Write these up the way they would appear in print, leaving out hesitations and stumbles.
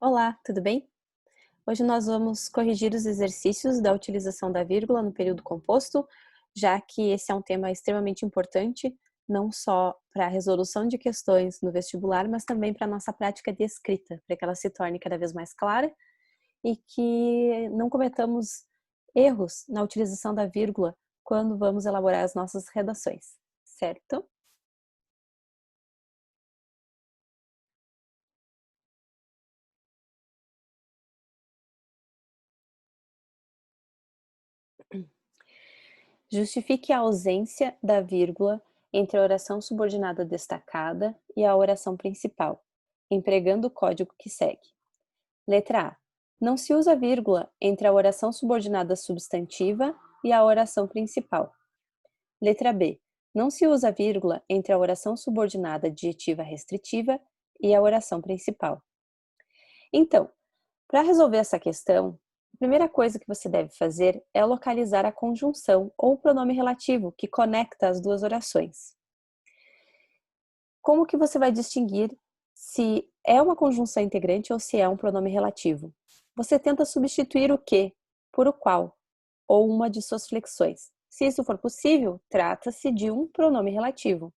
Olá, tudo bem? Hoje nós vamos corrigir os exercícios da utilização da vírgula no período composto, já que esse é um tema extremamente importante, não só para a resolução de questões no vestibular, mas também para a nossa prática de escrita, para que ela se torne cada vez mais clara e que não cometamos erros na utilização da vírgula quando vamos elaborar as nossas redações, certo? Justifique a ausência da vírgula entre a oração subordinada destacada e a oração principal, empregando o código que segue. Letra A. Não se usa vírgula entre a oração subordinada substantiva e a oração principal. Letra B. Não se usa vírgula entre a oração subordinada adjetiva restritiva e a oração principal. Então, para resolver essa questão, a primeira coisa que você deve fazer é localizar a conjunção ou pronome relativo que conecta as duas orações. Como que você vai distinguir se é uma conjunção integrante ou se é um pronome relativo? Você tenta substituir o que por o qual ou uma de suas flexões. Se isso for possível, trata-se de um pronome relativo.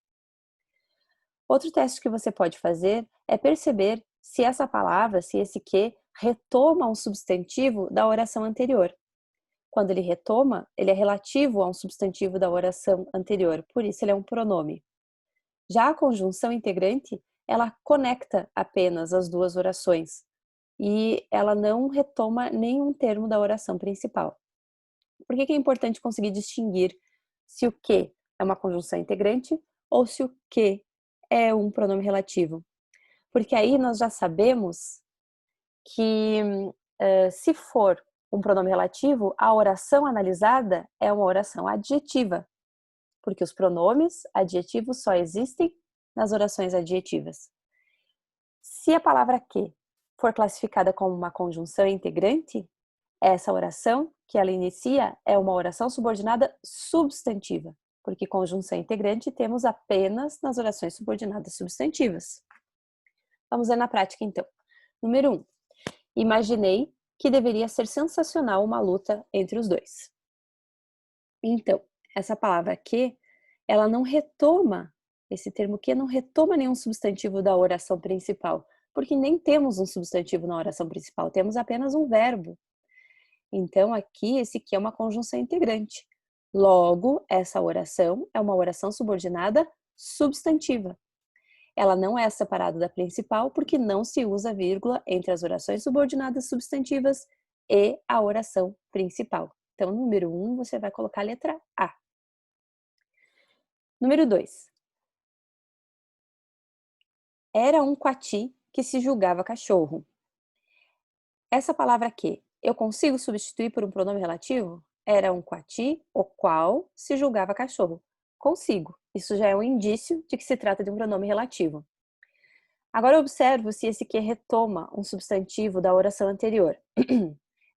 Outro teste que você pode fazer é perceber se essa palavra, se esse que, retoma um substantivo da oração anterior. Quando ele retoma, ele é relativo a um substantivo da oração anterior, por isso ele é um pronome. Já a conjunção integrante, ela conecta apenas as duas orações e ela não retoma nenhum termo da oração principal. Por que é importante conseguir distinguir se o que é uma conjunção integrante ou se o que é um pronome relativo? Porque aí nós já sabemos que se for um pronome relativo, a oração analisada é uma oração adjetiva, porque os pronomes adjetivos só existem nas orações adjetivas. Se a palavra que for classificada como uma conjunção integrante, essa oração que ela inicia é uma oração subordinada substantiva, porque conjunção integrante temos apenas nas orações subordinadas substantivas. Vamos ver na prática então. Número 1. Imaginei que deveria ser sensacional uma luta entre os dois. Então, essa palavra que, ela não retoma, esse termo que não retoma nenhum substantivo da oração principal, porque nem temos um substantivo na oração principal, temos apenas um verbo. Então, aqui, esse que é uma conjunção integrante. Logo, essa oração é uma oração subordinada substantiva. Ela não é separada da principal porque não se usa vírgula entre as orações subordinadas substantivas e a oração principal. Então, número 1, você vai colocar a letra A. Número 2. Era um coati que se julgava cachorro. Essa palavra aqui, eu consigo substituir por um pronome relativo? Era um coati, o qual se julgava cachorro. Consigo. Isso já é um indício de que se trata de um pronome relativo. Agora observo se esse que retoma um substantivo da oração anterior.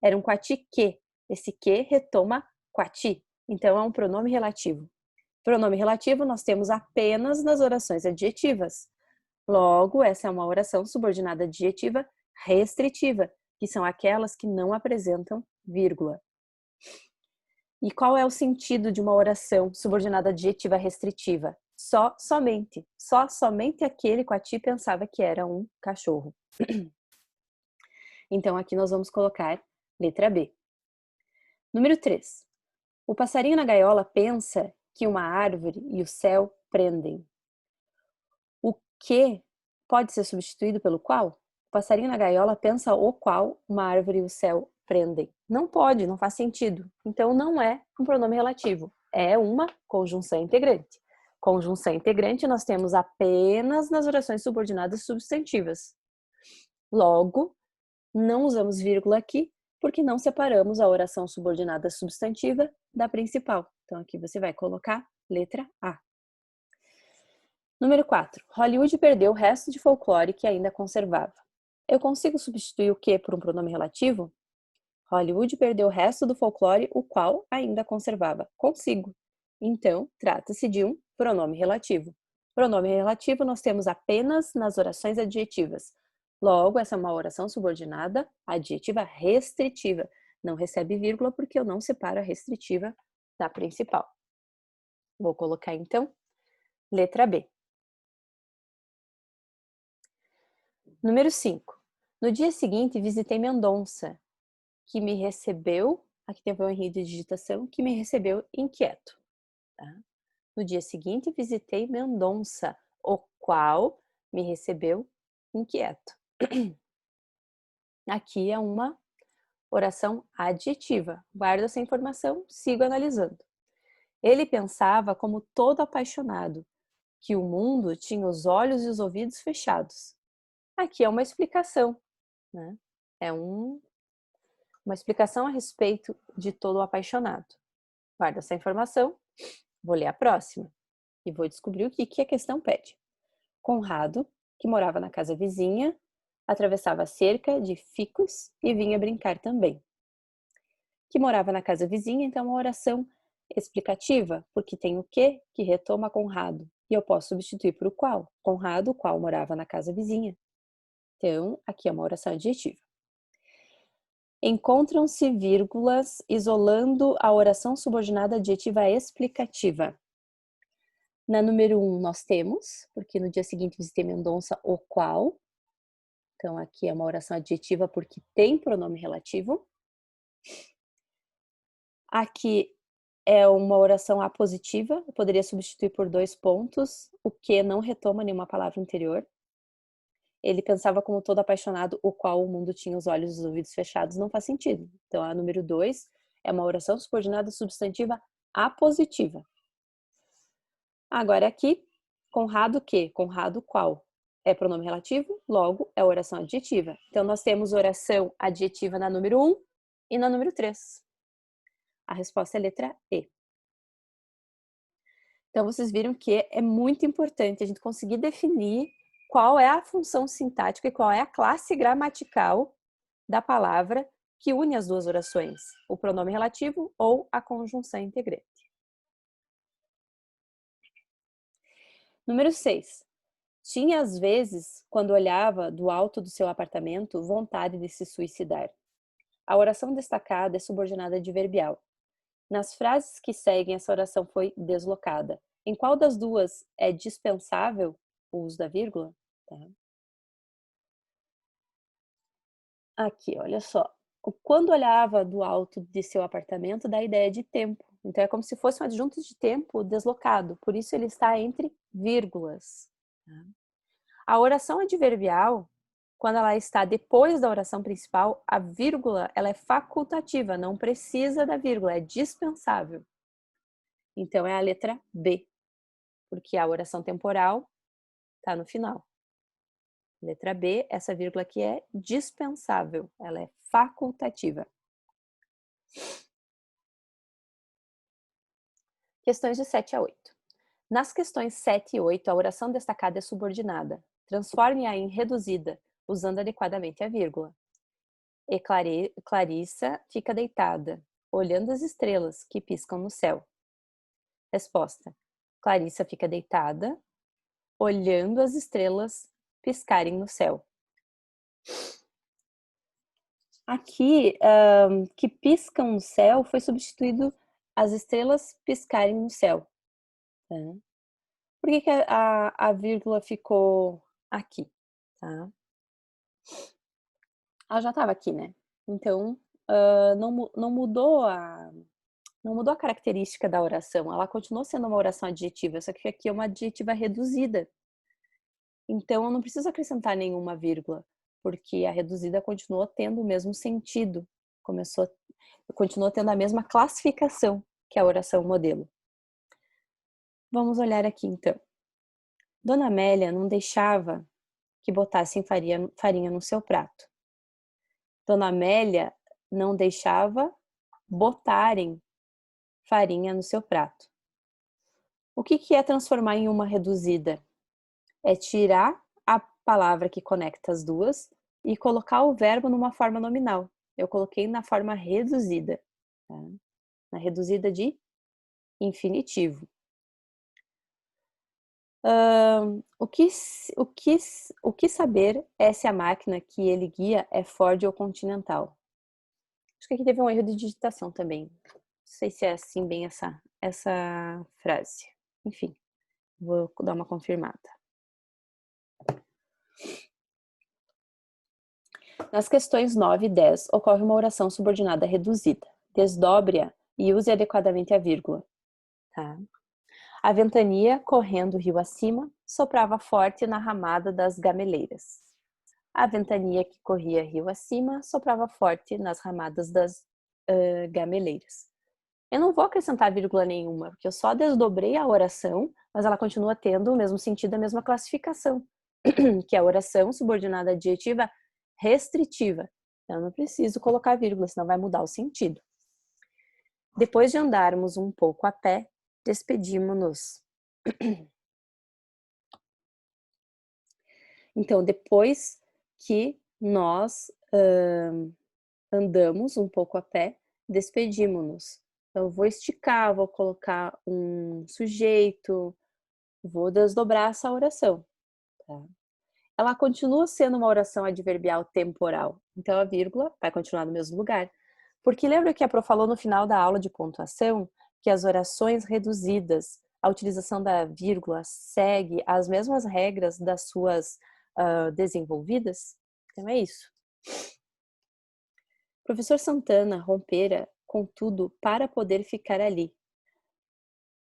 Era um coati que. Esse que retoma coati. Então é um pronome relativo. Pronome relativo nós temos apenas nas orações adjetivas. Logo, essa é uma oração subordinada adjetiva restritiva, que são aquelas que não apresentam vírgula. E qual é o sentido de uma oração subordinada adjetiva restritiva? Somente aquele coati pensava que era um cachorro. Então aqui nós vamos colocar letra B. Número 3. O passarinho na gaiola pensa que uma árvore e o céu prendem. O que pode ser substituído pelo qual? O passarinho na gaiola pensa o qual uma árvore e o céu prendem. Não pode, não faz sentido. Então não é um pronome relativo, é uma conjunção integrante. Conjunção integrante nós temos apenas nas orações subordinadas substantivas. Logo, não usamos vírgula aqui, porque não separamos a oração subordinada substantiva da principal. Então aqui você vai colocar letra A. Número 4. Hollywood perdeu o resto de folclore que ainda conservava. Eu consigo substituir o que por um pronome relativo? Hollywood perdeu o resto do folclore, o qual ainda conservava. Consigo. Então, trata-se de um pronome relativo. Pronome relativo nós temos apenas nas orações adjetivas. Logo, essa é uma oração subordinada adjetiva restritiva. Não recebe vírgula porque eu não separo a restritiva da principal. Vou colocar então letra B. Número 5. No dia seguinte, visitei Mendonça, que me recebeu, aqui tem um erro de digitação, que me recebeu inquieto. Tá? No dia seguinte, visitei Mendonça, o qual me recebeu inquieto. Aqui é uma oração adjetiva. Guardo essa informação, sigo analisando. Ele pensava como todo apaixonado, que o mundo tinha os olhos e os ouvidos fechados. Aqui é uma explicação, né? É uma explicação a respeito de todo apaixonado. Guarda essa informação, vou ler a próxima e vou descobrir o que a questão pede. Conrado, que morava na casa vizinha, atravessava a cerca de ficus e vinha brincar também. Que morava na casa vizinha, então é uma oração explicativa, porque tem o que retoma Conrado, e eu posso substituir por o qual. Conrado, o qual morava na casa vizinha. Então, aqui é uma oração adjetiva. Encontram-se vírgulas isolando a oração subordinada adjetiva explicativa. Na número 1 nós temos, porque no dia seguinte visitei Mendonça, o qual. Então aqui é uma oração adjetiva porque tem pronome relativo. Aqui é uma oração apositiva, eu poderia substituir por 2 pontos, o que não retoma nenhuma palavra anterior. Ele pensava como todo apaixonado, o qual o mundo tinha os olhos e os ouvidos fechados, não faz sentido. Então a número 2 é uma oração subordinada substantiva apositiva. Agora aqui, Conrado que? Conrado qual? É pronome relativo, logo é oração adjetiva. Então nós temos oração adjetiva na número 1 e na número 3. A resposta é a letra E. Então vocês viram que é muito importante a gente conseguir definir qual é a função sintática e qual é a classe gramatical da palavra que une as duas orações, o pronome relativo ou a conjunção integrante. Número 6. Tinha às vezes, quando olhava do alto do seu apartamento, vontade de se suicidar. A oração destacada é subordinada adverbial. Nas frases que seguem, essa oração foi deslocada. Em qual das duas é dispensável o uso da vírgula? Tá. Aqui, olha só. O quando olhava do alto de seu apartamento dá a ideia de tempo. Então é como se fosse um adjunto de tempo deslocado. Por isso ele está entre vírgulas. Tá? A oração adverbial, quando ela está depois da oração principal, a vírgula ela é facultativa, não precisa da vírgula, é dispensável. Então é a letra B, porque a oração temporal está no final. Letra B, essa vírgula aqui é dispensável, ela é facultativa. Questões de 7 a 8. Nas questões 7 e 8, a oração destacada é subordinada. Transforme-a em reduzida, usando adequadamente a vírgula. E Clarissa fica deitada, olhando as estrelas que piscam no céu. Resposta: Clarissa fica deitada, olhando as estrelas piscarem no céu. Aqui, que piscam no céu foi substituído as estrelas piscarem no céu. Tá? Por que a vírgula ficou aqui? Tá? Ela já estava aqui, né? Então, não mudou a característica da oração, ela continuou sendo uma oração adjetiva, só que aqui é uma adjetiva reduzida. Então, eu não preciso acrescentar nenhuma vírgula, porque a reduzida continuou tendo o mesmo sentido, continuou tendo a mesma classificação que a oração modelo. Vamos olhar aqui, então. Dona Amélia não deixava que botassem farinha no seu prato. Dona Amélia não deixava botarem farinha no seu prato. O que é transformar em uma reduzida? É tirar a palavra que conecta as duas e colocar o verbo numa forma nominal. Eu coloquei na forma reduzida, tá? Na reduzida de infinitivo. O que saber é se a máquina que ele guia é Ford ou Continental? Acho que aqui teve um erro de digitação também. Não sei se é assim bem essa frase. Enfim, vou dar uma confirmada. Nas questões 9 e 10, ocorre uma oração subordinada reduzida. Desdobre-a e use adequadamente a vírgula. Tá? A ventania, correndo o rio acima, soprava forte na ramada das gameleiras. A ventania que corria rio acima soprava forte nas ramadas das gameleiras. Eu não vou acrescentar vírgula nenhuma, porque eu só desdobrei a oração, mas ela continua tendo o mesmo sentido, a mesma classificação, que é a oração subordinada adjetiva restritiva. Eu não preciso colocar vírgula, senão vai mudar o sentido. Depois de andarmos um pouco a pé, despedimos-nos. Então, depois que nós andamos um pouco a pé, despedimos-nos. Então, eu vou esticar, vou colocar um sujeito, vou desdobrar essa oração. Tá? Ela continua sendo uma oração adverbial temporal, então a vírgula vai continuar no mesmo lugar. Porque lembra que a Pro falou no final da aula de pontuação que as orações reduzidas, a utilização da vírgula segue as mesmas regras das suas desenvolvidas? Então é isso. Professor Santana rompera, contudo, para poder ficar ali.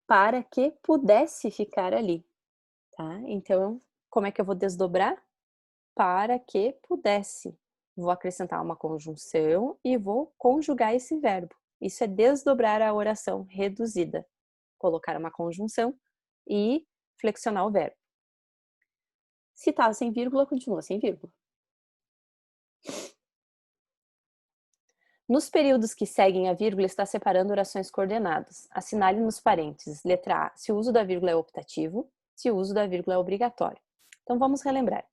Para que pudesse ficar ali. Tá? Então, como é que eu vou desdobrar? Para que pudesse. Vou acrescentar uma conjunção e vou conjugar esse verbo. Isso é desdobrar a oração reduzida. Colocar uma conjunção e flexionar o verbo. Se está sem vírgula, continua sem vírgula. Nos períodos que seguem a vírgula, está separando orações coordenadas. Assinale nos parênteses. Letra A, se o uso da vírgula é optativo, se o uso da vírgula é obrigatório. Então, vamos relembrar.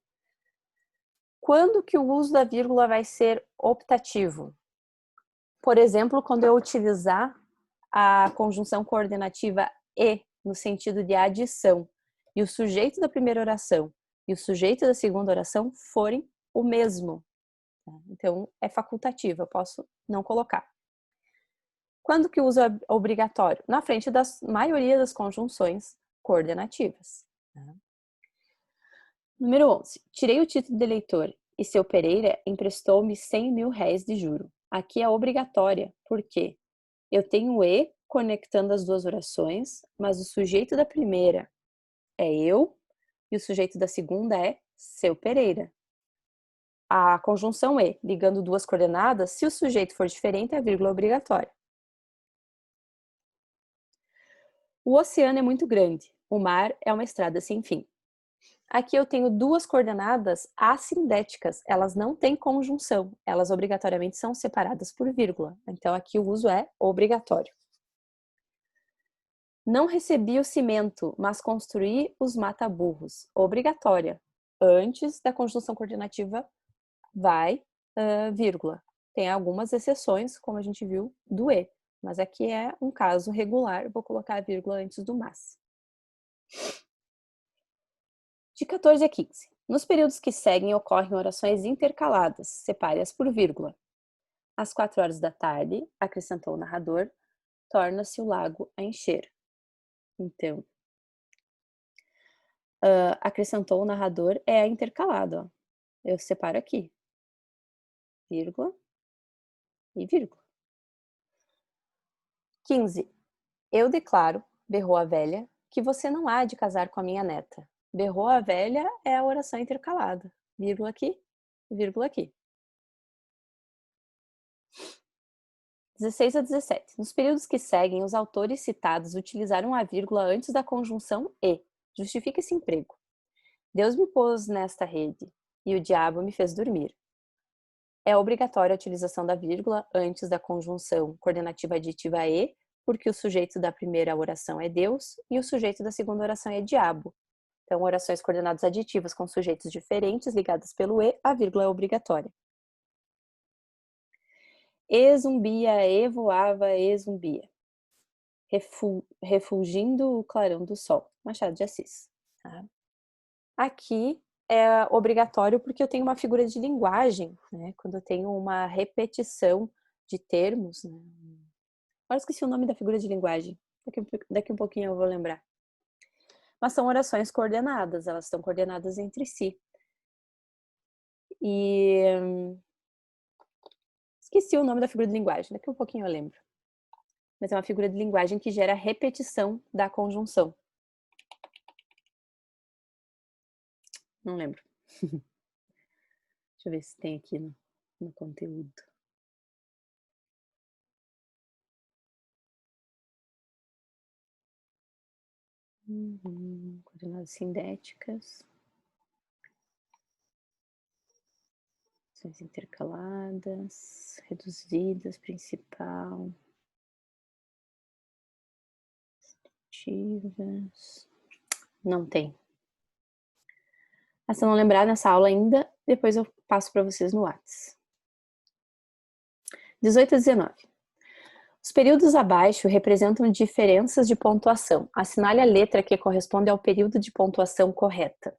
Quando que o uso da vírgula vai ser optativo? Por exemplo, quando eu utilizar a conjunção coordenativa e, no sentido de adição, e o sujeito da primeira oração e o sujeito da segunda oração forem o mesmo. Então, é facultativo, eu posso não colocar. Quando que o uso é obrigatório? Na frente da maioria das conjunções coordenativas. Número 11. Tirei o título de eleitor e seu Pereira emprestou-me 100 mil réis de juro. Aqui é obrigatória, porque eu tenho e conectando as duas orações, mas o sujeito da primeira é eu e o sujeito da segunda é seu Pereira. A conjunção e, ligando duas coordenadas, se o sujeito for diferente, a vírgula é obrigatória. O oceano é muito grande, o mar é uma estrada sem fim. Aqui eu tenho duas coordenadas assindéticas, elas não têm conjunção, elas obrigatoriamente são separadas por vírgula. Então aqui o uso é obrigatório. Não recebi o cimento, mas construí os mata-burros. Obrigatória. Antes da conjunção coordenativa vai vírgula. Tem algumas exceções, como a gente viu, do e. Mas aqui é um caso regular, vou colocar a vírgula antes do mas. De 14 a 15. Nos períodos que seguem, ocorrem orações intercaladas, separe-as por vírgula. Às 4 horas da tarde, acrescentou o narrador, torna-se o lago a encher. Então, acrescentou o narrador é intercalado. Ó. Eu separo aqui, vírgula e vírgula. 15. Eu declaro, berrou a velha, que você não há de casar com a minha neta. Berrou a velha é a oração intercalada. Vírgula aqui, vírgula aqui. 16 a 17. Nos períodos que seguem, os autores citados utilizaram a vírgula antes da conjunção e. Justifica esse emprego. Deus me pôs nesta rede e o diabo me fez dormir. É obrigatória a utilização da vírgula antes da conjunção coordenativa aditiva e, porque o sujeito da primeira oração é Deus e o sujeito da segunda oração é diabo. Então, orações coordenadas aditivas com sujeitos diferentes ligadas pelo e, a vírgula é obrigatória. E zumbia, e voava, e zumbia. Refulgindo o clarão do sol. Machado de Assis. tá? Aqui é obrigatório porque eu tenho uma figura de linguagem, né? Quando eu tenho uma repetição de termos, né? Agora esqueci o nome da figura de linguagem. Daqui um pouquinho eu vou lembrar. Mas são orações coordenadas, elas estão coordenadas entre si. E esqueci o nome da figura de linguagem, daqui um pouquinho eu lembro. Mas é uma figura de linguagem que gera repetição da conjunção. Não lembro. Deixa eu ver se tem aqui no conteúdo. Coordenadas sindéticas. Ações intercaladas, reduzidas, principal. Ativas. Não tem. Se eu não lembrar nessa aula ainda, depois eu passo para vocês no Whats. 18 a 19. Os períodos abaixo representam diferenças de pontuação. Assinale a letra que corresponde ao período de pontuação correta.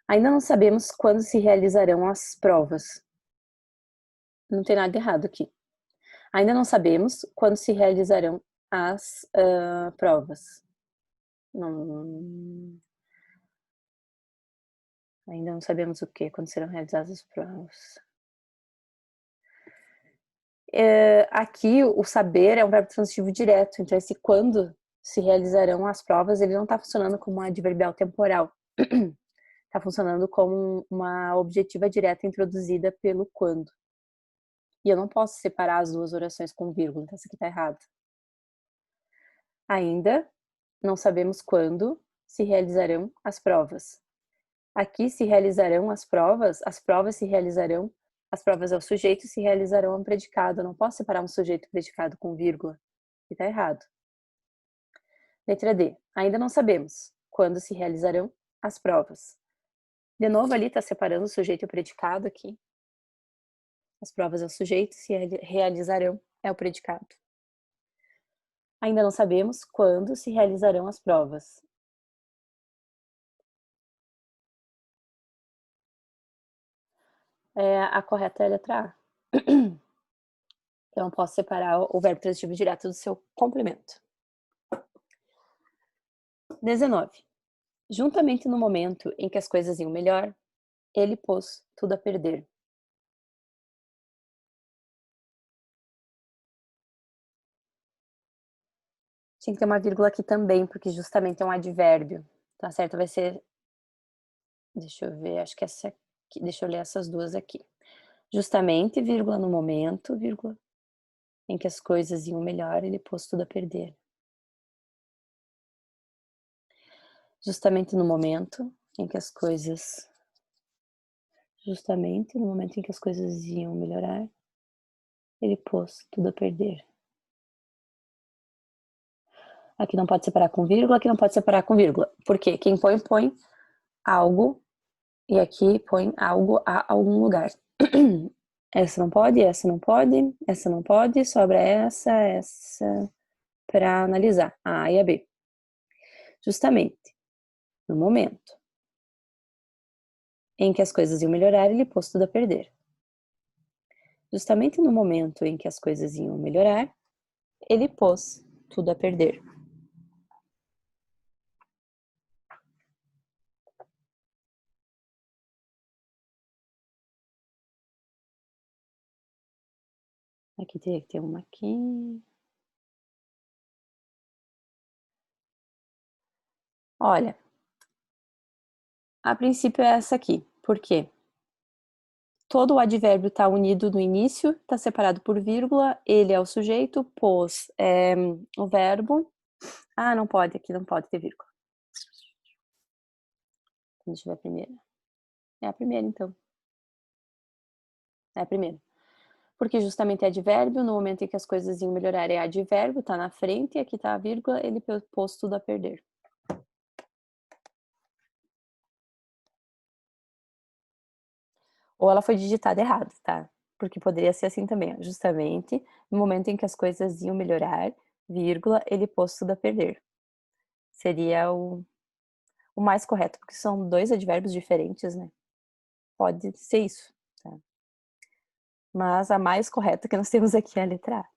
Ainda não sabemos quando se realizarão as provas. Não tem nada errado aqui. Ainda não sabemos quando se realizarão as provas. Não. Ainda não sabemos o que, quando serão realizadas as provas. Aqui, o saber é um verbo transitivo direto, então esse quando se realizarão as provas, ele não está funcionando como um adverbial temporal. Está funcionando como uma objetiva direta introduzida pelo quando. E eu não posso separar as duas orações com vírgula, então isso aqui está errado. Ainda não sabemos quando se realizarão as provas. Aqui se realizarão as provas se realizarão, as provas é o sujeito, se realizarão é um predicado. Eu não posso separar um sujeito e predicado com vírgula, que está errado. Letra D. Ainda não sabemos quando se realizarão as provas. De novo ali está separando o sujeito e o predicado aqui. As provas é o sujeito, se realizarão é o predicado. Ainda não sabemos quando se realizarão as provas. A correta é a letra A. Então, eu posso separar o verbo transitivo direto do seu complemento. 19. Juntamente no momento em que as coisas iam melhor, ele pôs tudo a perder. Tinha que ter uma vírgula aqui também, porque justamente é um advérbio. Tá certo? Vai ser... Deixa eu ver, acho que essa aqui. Deixa eu ler essas duas aqui. Justamente, vírgula, no momento, vírgula, em que as coisas iam melhor, ele pôs tudo a perder. Justamente no momento em que as coisas... Justamente no momento em que as coisas iam melhorar, ele pôs tudo a perder. Aqui não pode separar com vírgula, aqui não pode separar com vírgula. Por quê? Quem põe, põe algo, e aqui põe algo a algum lugar. Essa não pode, essa não pode, essa não pode, sobra essa para analisar, a A e a B. Justamente, no momento em que as coisas iam melhorar, ele pôs tudo a perder. Justamente no momento em que as coisas iam melhorar, ele pôs tudo a perder. Aqui teria que ter uma aqui. Olha, a princípio é essa aqui. Por quê? Todo o advérbio está unido no início, está separado por vírgula, ele é o sujeito, pôs o verbo. Ah, não pode, aqui não pode ter vírgula. Deixa eu ver a primeira. É a primeira, então. É a primeira. Porque justamente é advérbio, no momento em que as coisas iam melhorar é advérbio, está na frente, e aqui está a vírgula, ele pôs tudo a perder. Ou ela foi digitada errado, tá? Porque poderia ser assim também, ó. Justamente no momento em que as coisas iam melhorar, vírgula, ele pôs tudo a perder. Seria o o mais correto, porque são 2 advérbios diferentes, né, pode ser isso, tá. Mas a mais correta que nós temos aqui é a letra A,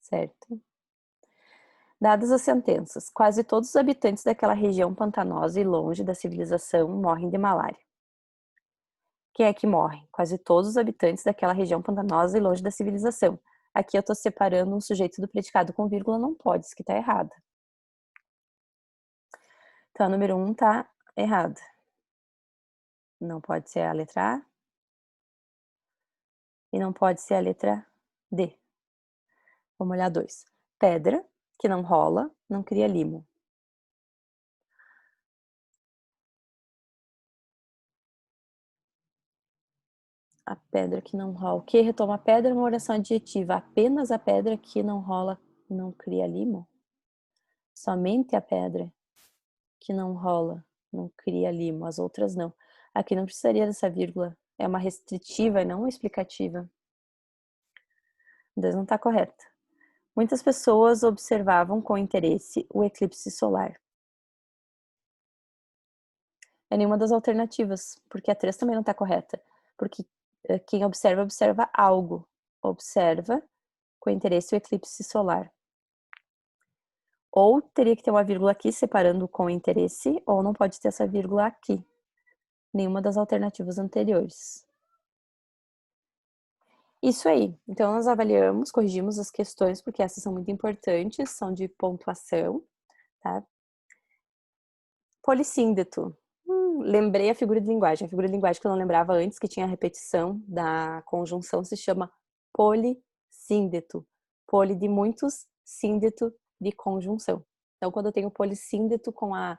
certo? Dadas as sentenças, quase todos os habitantes daquela região pantanosa e longe da civilização morrem de malária. Quem é que morre? Quase todos os habitantes daquela região pantanosa e longe da civilização. Aqui eu estou separando um sujeito do predicado com vírgula, não pode, isso que está errado. Então, a número 1 está errada. Não pode ser a letra A. E não pode ser a letra D. Vamos olhar 2. Pedra, que não rola, não cria limo. A pedra que não rola. O que retoma a pedra é uma oração adjetiva. Apenas a pedra que não rola não cria limo? Somente a pedra que não rola não cria limo, as outras não. Aqui não precisaria dessa vírgula. É uma restritiva e não uma explicativa. 2 não está correta. Muitas pessoas observavam com interesse o eclipse solar. É nenhuma das alternativas, porque a 3 também não está correta. Porque quem observa, observa algo. Observa com interesse o eclipse solar. Ou teria que ter uma vírgula aqui separando com interesse, ou não pode ter essa vírgula aqui. Nenhuma das alternativas anteriores. Isso aí. Então, nós avaliamos, corrigimos as questões, porque essas são muito importantes, são de pontuação, tá? Polissíndeto. Lembrei a figura de linguagem. A figura de linguagem que eu não lembrava antes, que tinha a repetição da conjunção, se chama polissíndeto. Poli de muitos, síndeto de conjunção. Então, quando eu tenho polissíndeto com a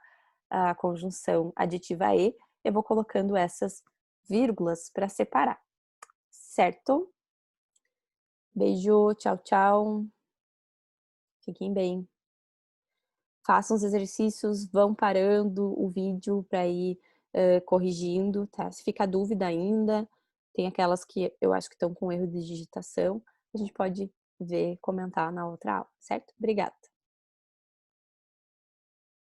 conjunção aditiva e, eu vou colocando essas vírgulas para separar, certo? Beijo, tchau, tchau. Fiquem bem. Façam os exercícios, vão parando o vídeo para ir corrigindo, tá? Se ficar dúvida ainda, tem aquelas que eu acho que estão com erro de digitação, a gente pode ver, comentar na outra aula, certo? Obrigada.